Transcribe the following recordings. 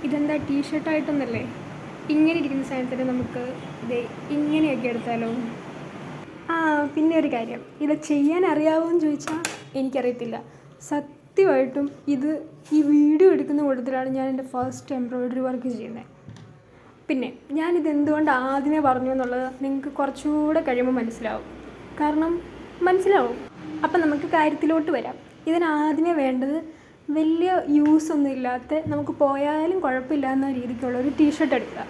ഇതെന്താ ടീഷർട്ടായിട്ടൊന്നല്ലേ? ഇങ്ങനെ ഇരിക്കുന്ന സാധനത്തിന് നമുക്ക് ഇത് ഇങ്ങനെയൊക്കെ എടുത്താലോ? ആ, പിന്നെ ഒരു കാര്യം, ഇത് ചെയ്യാൻ അറിയാമോയെന്ന് ചോദിച്ചാൽ എനിക്കറിയത്തില്ല. സത്യമായിട്ടും ഈ വീഡിയോ എടുക്കുന്ന കൂട്ടത്തിലാണ് ഞാൻ എൻ്റെ ഫസ്റ്റ് എംബ്രോയ്ഡറി വർക്ക് ചെയ്യുന്നത്. പിന്നെ ഞാനിത് എന്തുകൊണ്ട് ആദ്യമേ പറഞ്ഞു എന്നുള്ളത് നിങ്ങൾക്ക് കുറച്ചുകൂടെ കഴിയുമ്പോൾ മനസ്സിലാവും. മനസ്സിലാവും. അപ്പം നമുക്ക് കാര്യത്തിലോട്ട് വരാം. ഇതിനാദ്യമേ വേണ്ടത് വലിയ യൂസൊന്നും ഇല്ലാത്ത, നമുക്ക് പോയാലും കുഴപ്പമില്ല എന്ന രീതിക്കുള്ള ഒരു ടീഷർട്ട് എടുക്കുക.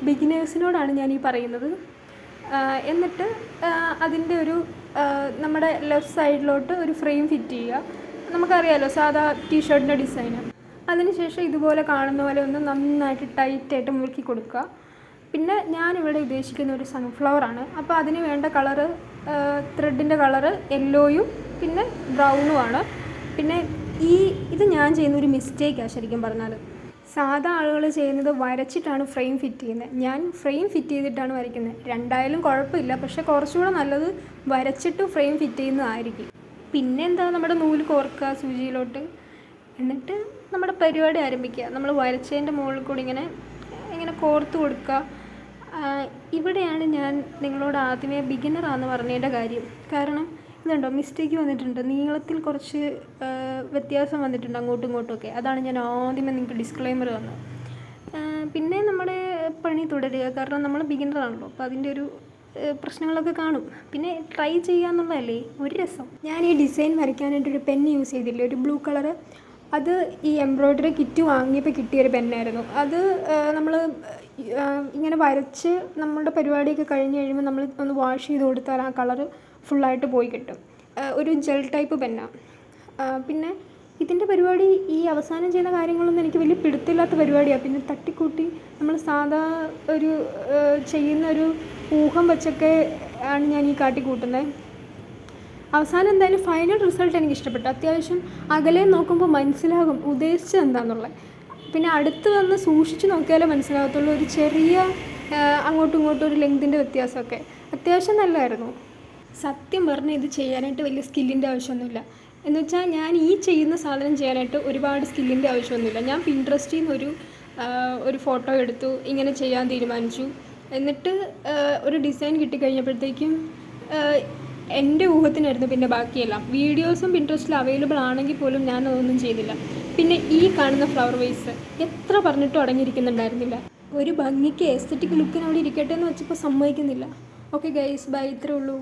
ബിഗിനേഴ്സിനോടാണ് ഞാൻ ഈ പറയുന്നത്. എന്നിട്ട് അതിൻ്റെ നമ്മുടെ ലെഫ്റ്റ് സൈഡിലോട്ട് ഒരു ഫ്രെയിം ഫിറ്റ് ചെയ്യുക. നമുക്കറിയാമല്ലോ സാധാ ടീഷർട്ടിൻ്റെ ഡിസൈന്. അതിനുശേഷം ഇതുപോലെ കാണുന്ന പോലെ ഒന്ന് നന്നായിട്ട് ടൈറ്റായിട്ട് മുറുക്കി കൊടുക്കുക. പിന്നെ ഞാനിവിടെ ഉദ്ദേശിക്കുന്ന ഒരു സൺഫ്ലവറാണ്. അപ്പോൾ അതിന് വേണ്ട കളറ്, ത്രെഡിൻ്റെ കളറ് യെല്ലോയും പിന്നെ ബ്രൗണുമാണ്. പിന്നെ ഇത് ഞാൻ ചെയ്യുന്നൊരു മിസ്റ്റേക്കാണ് ശരിക്കും പറഞ്ഞാൽ. സാധാ ആളുകൾ ചെയ്യുന്നത് വരച്ചിട്ടാണ് ഫ്രെയിം ഫിറ്റ് ചെയ്യുന്നത്. ഞാൻ ഫ്രെയിം ഫിറ്റ് ചെയ്തിട്ടാണ് വരയ്ക്കുന്നത്. രണ്ടായാലും കുഴപ്പമില്ല, പക്ഷേ കുറച്ചുകൂടെ നല്ലത് വരച്ചിട്ട് ഫ്രെയിം ഫിറ്റ് ചെയ്യുന്നതായിരിക്കും. പിന്നെ എന്താ, നമ്മുടെ നൂല് കോർക്കുക സൂചിയിലോട്ട്. എന്നിട്ട് നമ്മുടെ പരിപാടി ആരംഭിക്കുക. നമ്മൾ വരച്ചതിൻ്റെ മുകളിൽ കൂടി ഇങ്ങനെ കോർത്ത് കൊടുക്കുക. ഇവിടെയാണ് ഞാൻ നിങ്ങളോട് ആദ്യമേ ബിഗിനറാണെന്ന് പറഞ്ഞതിൻ്റെ കാര്യം. കാരണം ഇതുണ്ടോ, മിസ്റ്റേക്ക് വന്നിട്ടുണ്ട്, നീളത്തിൽ കുറച്ച് വ്യത്യാസം വന്നിട്ടുണ്ട് അങ്ങോട്ടും ഇങ്ങോട്ടുമൊക്കെ. അതാണ് ഞാൻ ആദ്യമേ നിങ്ങൾക്ക് ഡിസ്ക്ലെയിമർ തന്നത്. പിന്നെ നമ്മുടെ പണി തുടരുക. കാരണം നമ്മൾ ബിഗിനറാണല്ലോ, അപ്പോൾ അതിൻ്റെ ഒരു പ്രശ്നങ്ങളൊക്കെ കാണും. പിന്നെ ട്രൈ ചെയ്യുക എന്നുള്ളതല്ലേ ഒരു രസം. ഞാൻ ഈ ഡിസൈൻ വരയ്ക്കാനായിട്ടൊരു പെൻ യൂസ് ചെയ്തില്ലേ, ഒരു ബ്ലൂ കളറ്. അത് ഈ എംബ്രോയ്ഡറി കിറ്റ് വാങ്ങിയപ്പോൾ കിട്ടിയൊരു പെന്നായിരുന്നു. അത് നമ്മൾ ഇങ്ങനെ വരച്ച് നമ്മളുടെ പരിപാടിയൊക്കെ കഴിഞ്ഞ് കഴിയുമ്പോൾ നമ്മൾ ഒന്ന് വാഷ് ചെയ്ത് കൊടുത്താൽ ആ കളറ് ഫുള്ളായിട്ട് പോയി കിട്ടും. ഒരു ജെൽ ടൈപ്പ് പെന്നാണ്. പിന്നെ ഇതിൻ്റെ പരിപാടി, ഈ അവസാനം ചെയ്യുന്ന കാര്യങ്ങളൊന്നും എനിക്ക് വലിയ പിടുത്തമില്ലാത്ത പരിപാടിയാണ്. പിന്നെ തട്ടിക്കൂട്ടി നമ്മൾ സാധാ ചെയ്യുന്ന ഊഹം വെച്ചൊക്കെ ആണ് ഞാൻ ഈ കാട്ടിക്കൂട്ടുന്നത്. അവസാനം എന്തായാലും ഫൈനൽ റിസൾട്ട് എനിക്ക് ഇഷ്ടപ്പെട്ടു. അത്യാവശ്യം അകലെ നോക്കുമ്പോൾ മനസ്സിലാകും ഉദ്ദേശിച്ചത് എന്താണെന്നുള്ളത്. പിന്നെ അടുത്ത് വന്ന് സൂക്ഷിച്ച് നോക്കിയാലേ മനസ്സിലാകത്തുള്ളൂ. ഒരു ചെറിയ അങ്ങോട്ടും ഇങ്ങോട്ടും ഒരു ലെങ്തിൻ്റെ വ്യത്യാസമൊക്കെ അത്യാവശ്യം നല്ലതായിരുന്നു. സത്യം പറഞ്ഞാൽ ഇത് ചെയ്യാനായിട്ട് വലിയ സ്കില്ലിൻ്റെ ആവശ്യമൊന്നുമില്ല. എന്ന് വെച്ചാൽ ഞാൻ ഈ ചെയ്യുന്ന സാധനം ചെയ്യാനായിട്ട് ഒരുപാട് സ്കില്ലിൻ്റെ ആവശ്യമൊന്നുമില്ല. ഞാൻ പിൻട്രസ്റ്റിൽ നിന്ന് ഒരു ഫോട്ടോ എടുത്തു, ഇങ്ങനെ ചെയ്യാൻ തീരുമാനിച്ചു. എന്നിട്ട് ഒരു ഡിസൈൻ കിട്ടിക്കഴിഞ്ഞപ്പോഴത്തേക്കും എൻ്റെ ഊഹത്തിനായിരുന്നു പിന്നെ ബാക്കിയെല്ലാം. വീഡിയോസും പിൻട്രസ്റ്റിൽ അവൈലബിൾ ആണെങ്കിൽ പോലും ഞാൻ അതൊന്നും ചെയ്തില്ല. പിന്നെ ഈ കാണുന്ന ഫ്ലവർ വേസ് എത്ര പറഞ്ഞിട്ടും അടങ്ങിയിരിക്കുന്നുണ്ടായിരുന്നില്ല. ഒരു ഭംഗിക്ക് എസ്തെറ്റിക് ലുക്കിന് അവിടെ ഇരിക്കട്ടെ എന്ന് വെച്ചപ്പോൾ സമ്മതിക്കുന്നില്ല. ഓക്കെ ഗൈസ്, ബൈ, ഇത്രേ ഉള്ളൂ.